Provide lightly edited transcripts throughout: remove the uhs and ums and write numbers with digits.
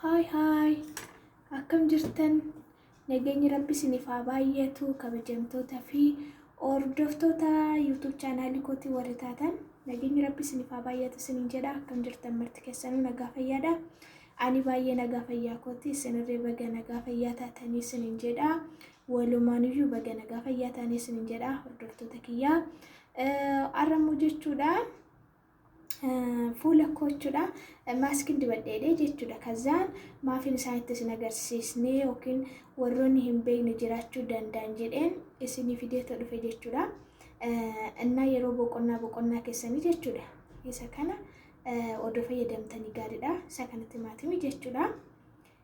Hi, akkam jirtan nageenyi rabbi isiniif haa baay'atu kabajamtoota fi hordoftoota YouTube chaanaalii kootii warri taatan nageenyi rabbi isiniif haa baay'atu isiniin jedha. Akkam jirtan marti keessanuu nagaa fayyaadha. Ani baay'ee nagaa fayyaa kooti isinirree baga nagaa fayyaa taatanii isiniin jedha. Walumaanuyyuu baga nagaa fayyaa taatanii isiniin jedha hordoftoota kiyyaa. Arramuu jechuudha. Fuula kochuudha maaskiin dibadheedhe jechuudha. Kazaan maafiin isaanitti isin agarsiisnee yookiin warroonni hin beekne jiraachuu danda'an jedheen isinii fideetu dhufe jechuudha. Innaa yeroo boqonnaa keessanii jechuudha. Isa kana odoo fayyadamtanii gaariidha. Isa kanatti maatimii jechuudha.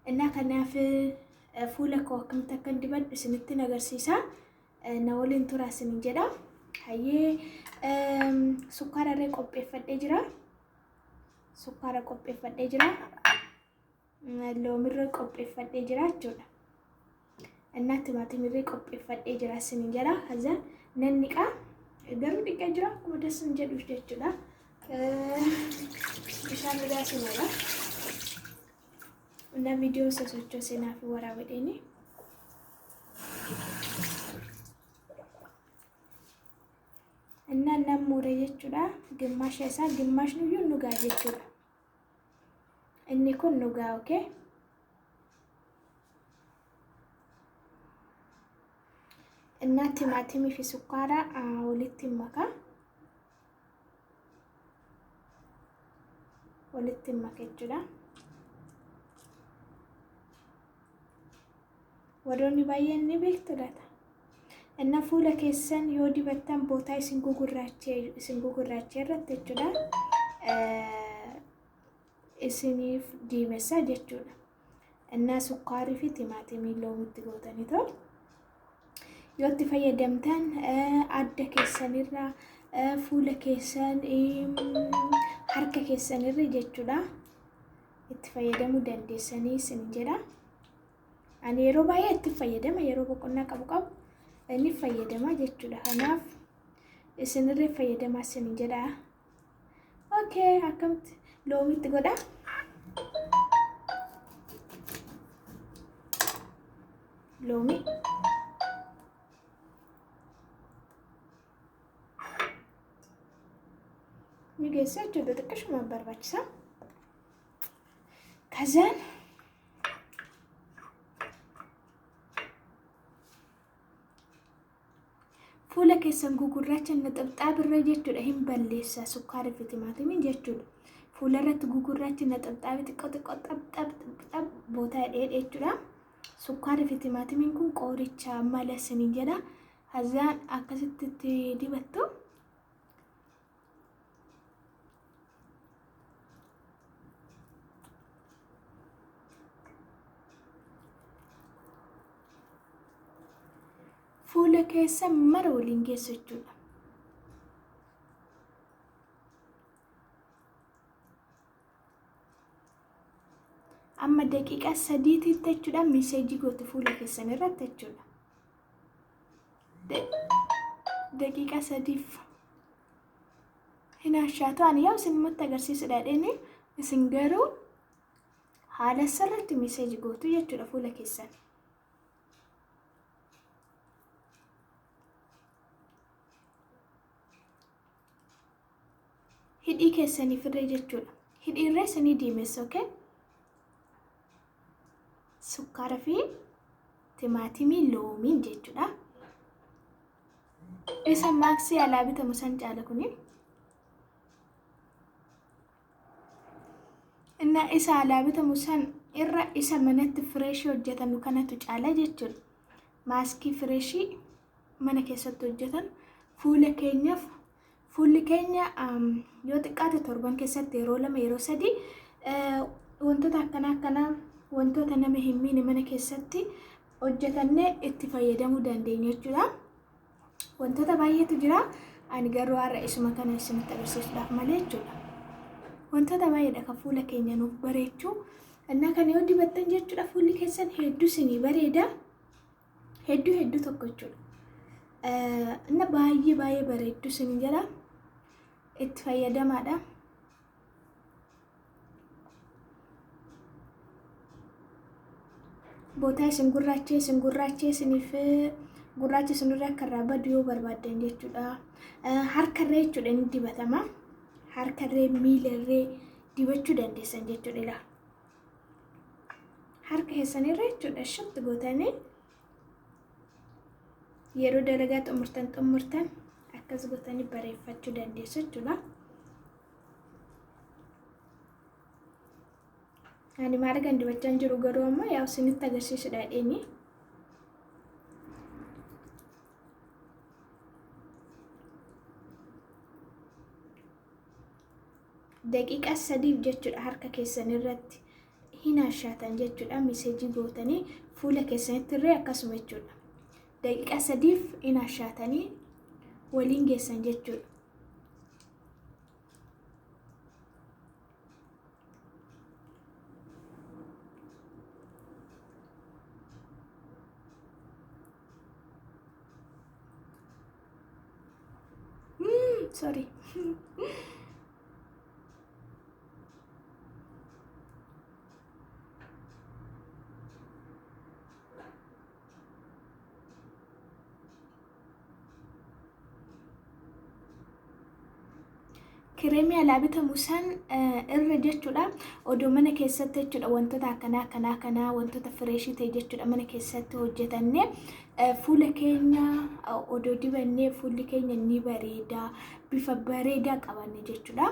Innaa kanaaf fuula koo akkamitti akka dibadhu isinitti agarsiisa. Na waliin turaa isiniin jedha. Hayyee sukkaara irree qopheeffadhee jira. Sukkaara qopheeffadhee jira. Loomii irree qopheeffadhee jira jechuudha. Innaa timaatimii irree qopheeffadhee jira isiniin jedha. Hazaan nan niqaa. Garuu dhiqee jira akkuma dassan jedhuuf jechuudha. Bishaan irraa sinaadha. Innaa viidiyoo sosochoo seenaa fi waraabadheeni. Innaan muree jechuudha. Gimmaasha isaa gimmaashni iyyuu nugaa jechuudha. Inni kun nugaa okay. Innaa timaatimii fi sukkaara walitti makaa. Walitti makaa jechuudha. Warroonni baay'een ni beektu laata. Innaa fuula keessan yoo dibattan bootaa isin gugurraachee irratti jechuudha. Isiniif diimessaa jechuudha. Innaa sukkaarii fi timaatimii loomitti gootanii ta'u. Yoo itti fayyadamtan adda keessanirra fuula keessan harka keessanirra jechuudha. Itti fayyadamuu dandeessanii isin jedha. Ani yeroo baay'ee itti fayyadama yeroo boqonnaa qabu. Inni fayyadama jechuudha. Kanaaf isinirree fayyadamaa isin jedha. Okay, akkamitti loomitti godha. Loomii ni geessa jechuudha. Xiqqashuma barbaachisa. Kazaan fuula keessan gugurraacha naxabxaabirra jechuudha. Hin balleessa sukkaarii fi timaatimiin jechuudha. Fuula irratti gugurraachi naxabxaabii xiqqoo xab bootaa dheedhe jechuudha. Sukkaarii fi timaatimiin kun qoricha mala isiniin jedha. Hazaan akkasitti dibattu. Fuula keessa mara waliin geessu jechuudha. Amma daqiiqaa 3 jechuudha. Meeseejii gootu fuula keessan irratti jechuudha. Daqiiqaa 3 hin ashaatu. Ani yaa isinimatti agarsiisudha dheeni isin garuu haala sirriitti meeseejii gootu jechuudha fuula keessan. Hidhii keessanii firree jechuudha. Hidhii irree isinii diimessa okay. Sukkaara fi timaatimii loomiin jechuudha. Isa maaksii alaa bitamu san caala kuni. Innaa isa alaa bitamu san irra isa manatti fireeshii hojjetanu kanatu caala jechuudha. Maaskii fireeshii mana keessatti hojjetan fuulli keenya yoo xiqqaate torban keessatti yeroo 2 yeroo 3 wantoota akkanaa wantoota nama hin miine mana keessatti hojjetannee itti fayyadamuu dandeenya jechuudha. Wantoota baay'eetu jira. Ani garuu har'a isuma kana isinitti agarsiisuudhaaf malee jechuudha. Wantoota baay'eedha kan fuula keenya nuuf bareechuu. Innaa kana yoo dibattan jechuudha fuulli keessan hedduu isinii bareeda. Hedduu tokko jechuudha. Inna baay'ee bareeddu isin jedha. Itti fayyadamaadha. bootaa isin gurraachee isiniif gurraacha isinirra akka irraa badu yoo barbaaddan jechuudha. Harkarree jechuudha inni dibatama. Harkarree miilarree dibachuu dandeessan jechuudha. Ilaa harka keessanirra jechuudha shatti gootanii yeroo dalagaa xumurtan akkas gootanii bareeffachuu dandeessu jechuudha. Ani maal gan dibachaan jiru garuu amma yaa isinitti agarsiisudha dheeni. Daqiiqa 3 jechuudha harka keessanirratti hin ashaatan jechuudha. Meseejii gootanii fuula keessanitti irree akkasuma jechuudha. Daqiiqa 3 hin ashaatanii waliin geessan jechuudha. Sorry. Kireemii alaa bitamu san irra jechuudha. Odoo mana keessatti jechuudha wantoota akkanaa wantoota fireeshii ta'e jechuudha mana keessatti hojjetannee fuula keenya odoo dibannee fuulli keenya ni bareeda, bifa bareedaa qabanne jechuudha.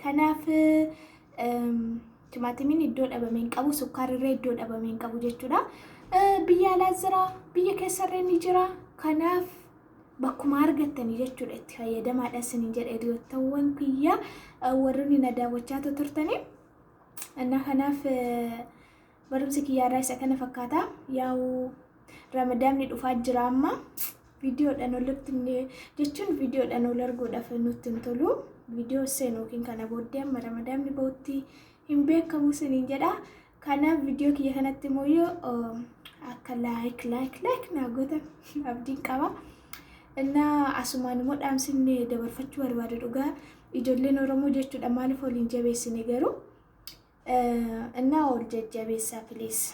Kanaaf timaatimiin iddoo dhabame hin qabu, sukkaarri iddoo dhabame hin qabu jechuudha. Biyya alaa jira, biyya keessarree ni jira. Kanaaf bakkuma argattanii jechuudha itti fayyadamaadha isiniin jedhe hiriyootawwan kiyya warroonni na daawwachaa turtanii. Kanaaf barumsi kiyyaarraa isa kana fakkaata. Yaa'u ramadaanni dhufaa jira amma viidiyoodhaan olitti jechuun viidiyoodhaan ol arguudhaaf nutti hin tolu. Viidiyoo seenuukiin kana booddee amma ramadaanni bahutti hin beekamu isiniin jedha. Kanaaf viidiyoo kiyya kanatti immoo akka laayik naa gootan abdiin qaba. Asumaan immoo dhaamsinni dabarfachuu barbaade dhugaa ijoolleen Oromoo jechuudha maaliif waliin jabeessine garuu ol jajjabeessaa please.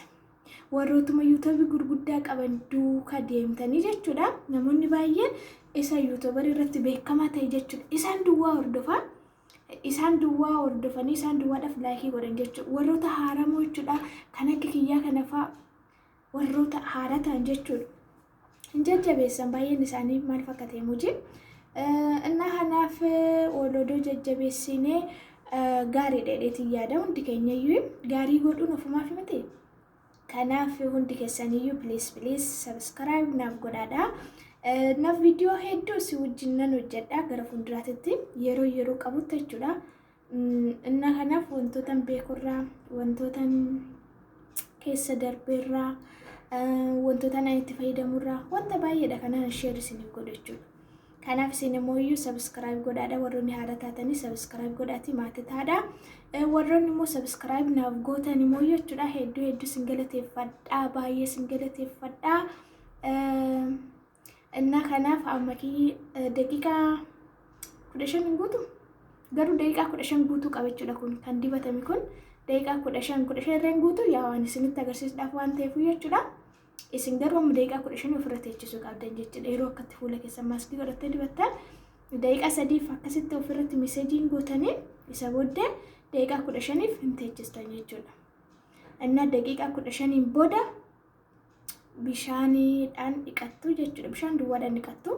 Warrootuma yuutuubii gurguddaa qaban duukaa deemtanii jechuudha. Namoonni baay'een isa yuutuubarii irratti beekamaa ta'e jechuudha. Isaan duwwaa hordofanii isaan duwwaadhaaf laayikii godhan jechuudha. Warroota haaramoo jechuudha kan akka kiyyaa kana fa'aa warroota haaraa ta'an jechuudha. Jajjabeessan baay'een isaanii maal fakkaate muji. Kanaaf walodoo jajjabeessinee gaarii dheedheetiin yaada hundi keenyayyuu gaarii godhuun ofumaaf himate. Kanaaf hundi keessaniyyuu please subscribe naaf godhaadha. Naaf viidiyoo hedduu si wajjin nan hojjedha gara fuulduraatti yeroo qabutti jechuudha. Kanaaf wantoota beekurraa wantoota keessa darbeerraa wantoota naan itti fayyadamurraa wanta baay'eedha kanaan share isiniif godha jechuudha. Kanaaf isin immoo subscribe godhaadha. Warroonni haara taatanii subscribe godhaati maatii taadha. Warroonni immoo subscribe naaf gootan immoo jechuudha hedduu sin galateeffadha, baay'ee sin galateeffadha. Kanaaf ammakii daqiiqaa 15 guutu garuu daqiiqaa 15 guutuu qaba jechuudha. Kun kan dibatame kun daqiiqaa 15 guutuu yaa waan isinitti agarsiisuudhaaf waan ta'eef jechuudha. Isin garuu amma daqiiqaa 15 ofirra teechisuu qabdan jechuudha. Yeroo akkatti fuula keessan maaskii godhattee dibattan daqiiqaa 3 akkasitti ofirratti meseejiin gootanii isa booddee daqiiqaa 15 hin teechistan jechuudha. Daqiiqaa 15 booda bishaaniidhaan dhiqattu jechuudha. Bishaan duwwaadhaan dhiqattu,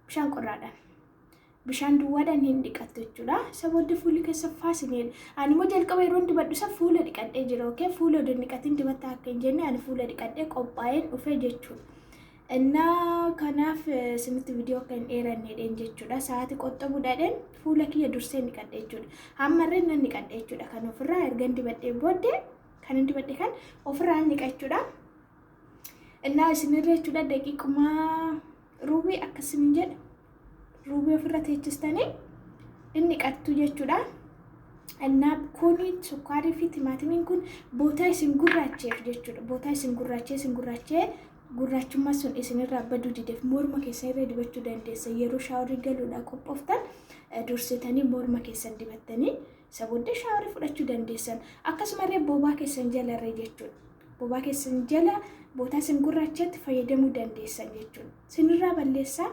bishaan qorraadhaan. Bishaan duwwaadhaan hin dhiqattu jechuudha. Isa booddee fuulli keessa faasinedha. Ani immoo jalqaba yeroo dibadhu isa fuula dhiqadhee jira. Okay, fuula odoo dhiqatiin dibata akka hin jenne ani fuula dhiqadhee qophaa'een dhufee jechuudha. Kanaaf isinitti viidiyoo akka hin dheerannedheen jechuudha. Sa'aatii qoxxabuudhaadhaan fuula kiyya dursee dhiqadhee jechuudha. Hammarreen nan dhiqadhee jechuudha. Kan ofirraa ergan dibadhee booddee kan hin dibadhe kan ofirraa dhiqa jechuudha. Isinirra jechuudha daqiiquma ruubii akkasiin jedha. Ruubii ofirra teechistanii inni dhiqattu jechuudha. Kuni sukkaarii fi timaatimiin kun bootaa isin gurraacheef jechuudha. Bootaa isin gurraachee gurraachummaa sun isinirraa baduu dideef morma keessan irra dibachuu dandeessa. Yeroo shaaworii galuudhaaf qophooftan dursitanii morma keessan dibattanii isa booddee shaaworii fudhachuu dandeessan. Akkasumallee boobaa keessan jalarree jechuudha. bobaa keessan jala bootaa isin gurraachatti fayyadamuu dandeessan jechuudha. Isinirraa balleessaa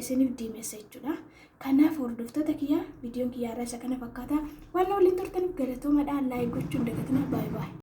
isiniif diimessa jechuudha. Kanaaf hordoftoota kiyya viidiyoon kiyyaa irraa isa kana fakkaata. Waan waliin turtaniif galatoomaa. Laayik gochuun dagatinaa. Baay'ee.